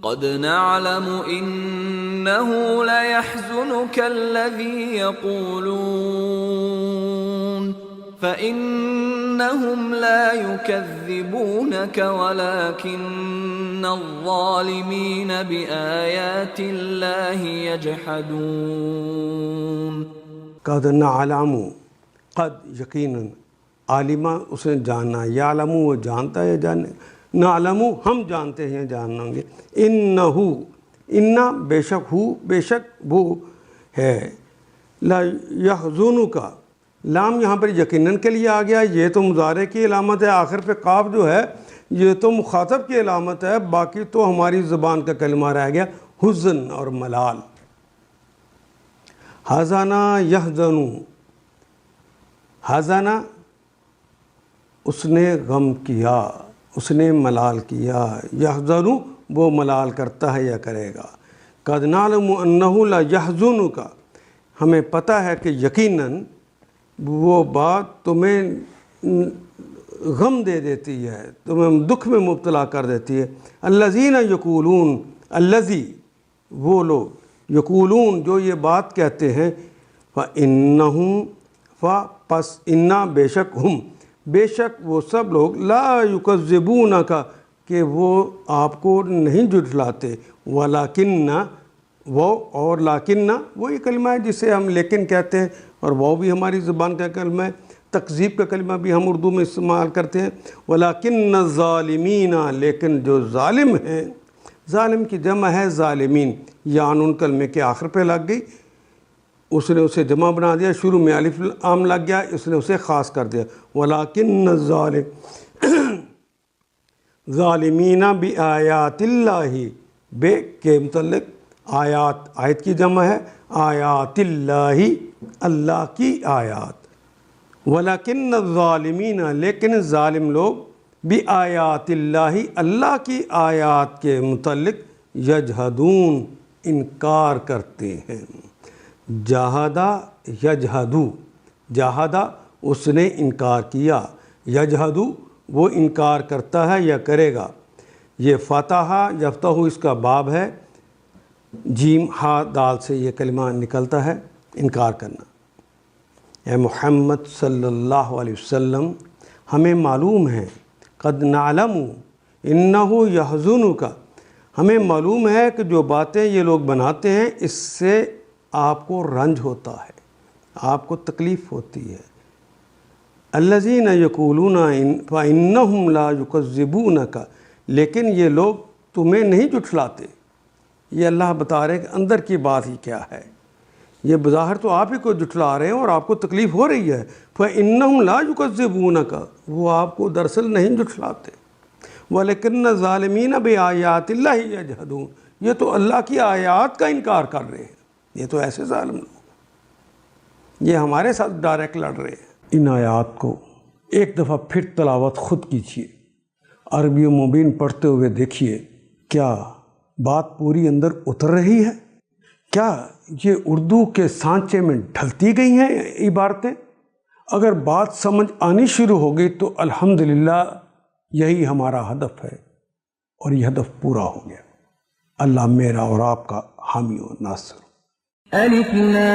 قد نعلم إنه ليحزنك الذي يقولون فإنهم لا يكذبونك ولكن الظالمين بآيات الله يجحدون۔ قد نعلم، قد یقیناً، عالمہ اس نے جاننا، یعلم وہ جانتا ہے، جاننے، نعلم ہم جانتے ہیں، جاننا گے، انہو، انا بے شک ہو، بے شک وہ ہے، لا یحزنک، لام یہاں پر یقیناً کے لیے آ گیا، یہ تو مضارع کی علامت ہے، آخر پہ قاف جو ہے یہ تو مخاطب کی علامت ہے، باقی تو ہماری زبان کا کلمہ رہ گیا حزن اور ملال۔ حزنا یحزنو، حزنا اس نے غم کیا، اس نے ملال کیا، یحزنو وہ ملال کرتا ہے یا کرے گا۔ قد نعلم انہ لا یحزنک، ہمیں پتہ ہے کہ یقیناً وہ بات تمہیں غم دے دیتی ہے، تمہیں دکھ میں مبتلا کر دیتی ہے۔ الذین یقولون، الذی وہ لوگ، یقولون جو یہ بات کہتے ہیں، فإنہم پس انا بے شک ہم، بے شک وہ سب لوگ، لا یکذبونک کہ وہ آپ کو نہیں جھٹلاتے، ولیکن وہ، اور لیکن وہی کلمہ ہے جسے ہم لیکن کہتے ہیں، اور وہ بھی ہماری زبان کا کلمہ ہے، تکذیب کا کلمہ بھی ہم اردو میں استعمال کرتے ہیں۔ ولیکن الظالمین، لیکن جو ظالم ہیں، ظالم کی جمع ہے ظالمین، یا نون کلمے کے آخر پہ لگ گئی، اس نے اسے جمع بنا دیا، شروع میں الف عام لگ گیا، اس نے اسے خاص کر دیا۔ ولیکن ظالمین بآیات اللہ، بے کے متعلق آیات، آیت کی جمع ہے، آیات اللہ، اللہ کی آیات۔ ولیکن الظالمین، لیکن ظالم لوگ، بآیات اللہ، اللہ کی آیات کے متعلق، یجحدون انکار کرتے ہیں۔ جاہدہ یجحدو، جاہدہ اس نے انکار کیا، یجحدو وہ انکار کرتا ہے یا کرے گا۔ یہ فتح یفتح اس کا باب ہے، جیم ہا دال سے یہ کلمہ نکلتا ہے، انکار کرنا۔ اے محمد صلی اللہ علیہ وسلم، ہمیں معلوم ہے، قد نعلم انہ یحزنک، ہمیں معلوم ہے کہ جو باتیں یہ لوگ بناتے ہیں اس سے آپ کو رنج ہوتا ہے، آپ کو تکلیف ہوتی ہے۔ الذین یقولون فإنہم لا یکذبونک، لیکن یہ لوگ تمہیں نہیں جھٹلاتے۔ یہ اللہ بتا رہے کہ اندر کی بات ہی کیا ہے، یہ بظاہر تو آپ ہی کو جھٹلا رہے ہیں اور آپ کو تکلیف ہو رہی ہے۔ فإنہم لا یکذبونک، وہ آپ کو دراصل نہیں جھٹلاتے۔ ولیکن الظالمین بآیات اللہ یجحدون، یہ تو اللہ کی آیات کا انکار کر رہے ہیں، یہ تو ایسے ظالم لوگ، یہ ہمارے ساتھ ڈائریکٹ لڑ رہے ہیں۔ ان آیات کو ایک دفعہ پھر تلاوت خود کیجیے، عربی و مبین پڑھتے ہوئے دیکھیے، کیا بات پوری اندر اتر رہی ہے؟ کیا یہ اردو کے سانچے میں ڈھلتی گئی ہیں عبارتیں؟ اگر بات سمجھ آنی شروع ہو گئی تو الحمدللہ یہی ہمارا ہدف ہے، اور یہ ہدف پورا ہو گیا۔ اللہ میرا اور آپ کا حامی و ناصر۔ الف لام